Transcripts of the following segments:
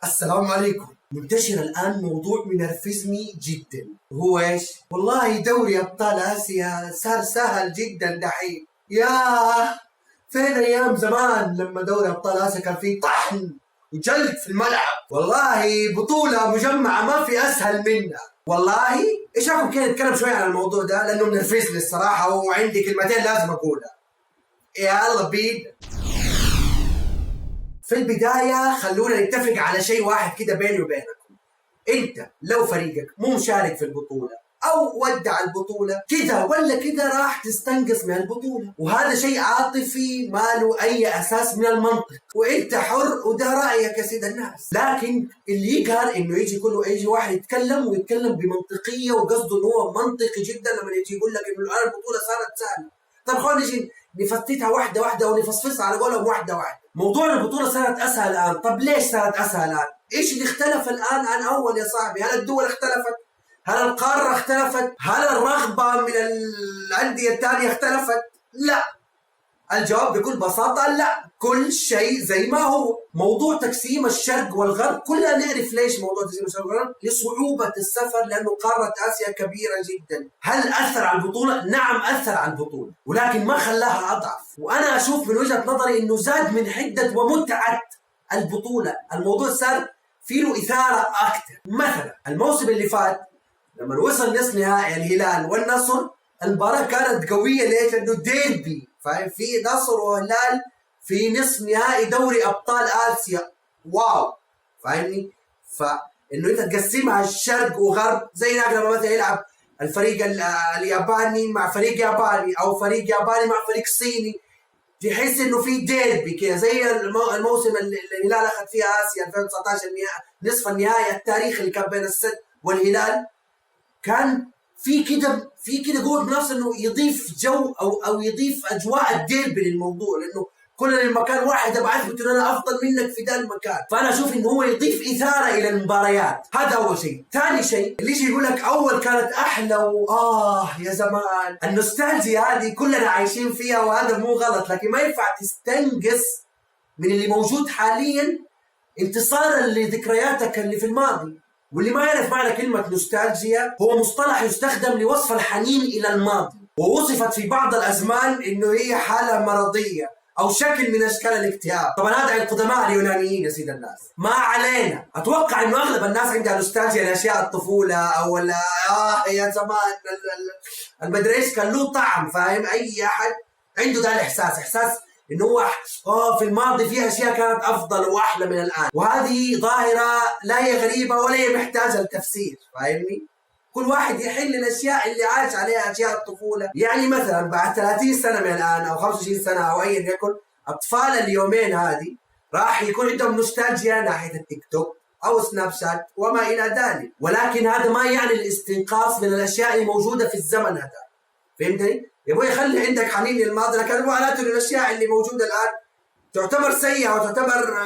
السلام عليكم. منتشر الآن موضوع منرفزني جدا، وهو ايش؟ والله دوري أبطال آسيا صار سهل جدا دحين. ياه، فين أيام زمان لما دوري أبطال آسيا كان فيه طحن وجلد في الملعب؟ والله بطولة مجمعة ما في أسهل منها. والله ايش رايكم كده نتكلم شوية عن الموضوع ده، لأنه منرفزني الصراحة وعندي كلمتين لازم أقولها. يلا بينا. في البداية خلونا نتفق على شيء واحد كده بيني وبينكم. انت لو فريقك مو مشارك في البطولة او ودع البطولة كده ولا كده راح تستنقص من البطولة، وهذا شيء عاطفي ما له اي اساس من المنطق، وانت حر وده رأيك يا سيد الناس. لكن اللي يقهر انه يجي واحد يتكلم ويتكلم بمنطقية وقصده انه هو منطقي جدا لما يجي يقول لك انه الان البطولة صارت سهلة. طب خلينا نجي نفتتها واحدة واحدة ونفصفصها على قولهم واحدة واحدة. موضوع البطولة صارت أسهل الآن. طب ليش صارت أسهل الآن؟ إيش اللي اختلف الآن عن أول يا صاحبي؟ هل الدول اختلفت؟ هل القارة اختلفت؟ هل الرغبة من الأندية الثانية اختلفت؟ لا. الجواب بكل بساطة لا، كل شيء زي ما هو. موضوع تقسيم الشرق والغرب كلنا نعرف ليش موضوع تقسيم الشرق والغرب، لصعوبة السفر، لأنه قارة آسيا كبيرة جدا. هل أثر على البطولة؟ نعم أثر على البطولة، ولكن ما خلاها أضعف. وأنا أشوف من وجهة نظري إنه زاد من حدة ومتعة البطولة. الموضوع صار فيه له إثارة أكثر. مثلا الموسم اللي فات لما وصل نصف نهائي الهلال والنصر، المباراة كانت قوية. ليش؟ لأنه ديربي، فاهم؟ في نصر وهلال في نصف نهائي دوري أبطال آسيا. واو، فاهمني؟ فإنه أنت تقسمها الشرق وغرب، زي لما مثلا يلعب الفريق الياباني مع فريق ياباني، أو فريق ياباني مع فريق صيني، تحس إنه في ديربي كذا. زي الموسم اللي الهلال أخذ فيها آسيا 2019 نصف النهائي التاريخي اللي كان بين السد والهلال، كان في كده قوه منافسه انه يضيف جو او يضيف اجواء الديربي للموضوع، لانه كلنا المكان واحد ابغى اثبت ان انا افضل منك في ذا المكان. فانا اشوف انه هو يضيف اثاره الى المباريات. هذا اول شيء. ثاني شيء اللي يجي يقول لك اول كانت احلى يا زمان. النوستالجيا هذه كلنا عايشين فيها، وهذا مو غلط، لكن ما ينفع تستنقص من اللي موجود حاليا انتصارا لذكرياتك اللي في الماضي. واللي ما يعرف معنى كلمة نوستالجيا، هو مصطلح يستخدم لوصف الحنين إلى الماضي، ووصفت في بعض الأزمان إنه هي حالة مرضية أو شكل من أشكال الاكتئاب. طبعا هذا عند القدماء اليونانيين يا سيد الناس. ما علينا. أتوقع إنه أغلب الناس عندها نوستالجيا لأشياء الطفولة، أو يا زمان المدري إيش كان له طعم، فاهم؟ أي أحد عنده ده الإحساس، إحساس انه هو في الماضي في اشياء كانت افضل واحلى من الان. وهذه ظاهره لا هي غريبه ولا هي محتاجه لتفسير، فاهمني؟ كل واحد يحل الاشياء اللي عاش عليها اشياء الطفوله. يعني مثلا بعد 30 سنه من الان او 25 سنه او ايا يكن، اطفال اليومين هذه راح يكون عندهم نوستالجيا ناحيه التيك توك او سناب شات وما الى ذلك، ولكن هذا ما يعني الاستنقاص من الاشياء اللي موجوده في الزمن هذا. فهمتني؟ يبغى يخلي عندك حنين للماضي، لكن معناته الاشياء اللي موجوده الان تعتبر سيئه وتعتبر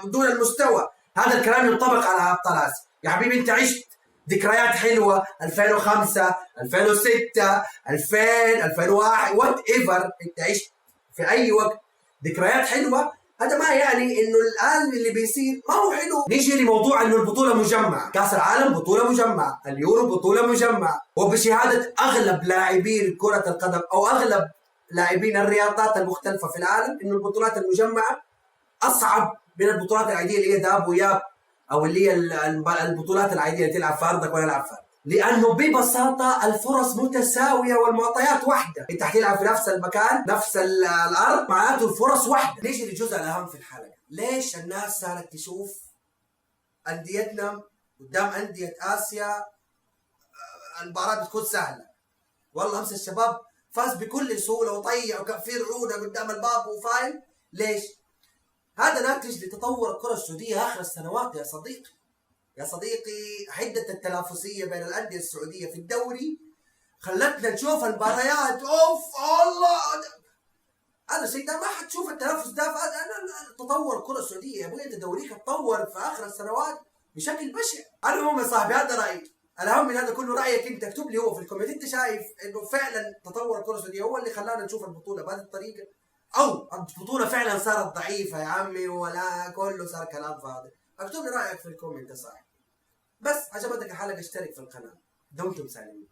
دون المستوى. هذا الكلام ينطبق على ابطال اسيا. يا حبيبي انت عشت ذكريات حلوه 2005 2006 2000 2001 وات ايفر، انت عشت في اي وقت ذكريات حلوه. هذا ما يعني انه الان اللي بيصير ما هو حلو. نيجي لموضوع انه البطوله مجمعه، كاس العالم بطوله مجمعه، اليورو بطوله مجمعه، وبشهاده اغلب لاعبين كره القدم او اغلب لاعبين الرياضات المختلفه في العالم انه البطولات المجمعه اصعب من البطولات العاديه اللي هي ذهاب وياب، او اللي هي البطولات العاديه اللي تلعب فردك ولا تلعب فردك، لانه ببساطه الفرص متساويه والمعطيات واحده. انت حتلعب في نفس المكان نفس الارض، معناته الفرص واحده. نيجي للجزء الاهم في الحلقه. ليش الناس صارت تشوف انديتنا قدام انديه اسيا المباراه بتكون سهله؟ والله امس الشباب فاز بكل سهوله وطيع وكفير عوده قدام الباب وفايل. ليش؟ هذا ناتج لتطور الكره السعوديه اخر السنوات يا صديقي. يا صديقي، حدة التنافسية بين الأندية السعودية في الدوري خلتنا نشوف المباريات. أوف الله، هذا الشيء ده ما حتشوف التنافس ده. أنا تطور الكرة السعودية يا أبوي، أنت دوريك تطور في آخر السنوات بشكل بشع. أنا يا صاحبي هذا رأيي. الأهم من هذا كله رأيك أنت، اكتب لي هو في الكومنت. أنت شايف إنه فعلا تطور الكرة السعودية هو اللي خلانا نشوف البطولة بهذه الطريقة، أو البطولة فعلا صارت ضعيفة يا عمي، ولا كله صار كلام فاضي؟ اكتب لي رايك في الكومنت يا صاحبي. بس عجبتك الحلقه اشترك في القناه. دمتم سالمين.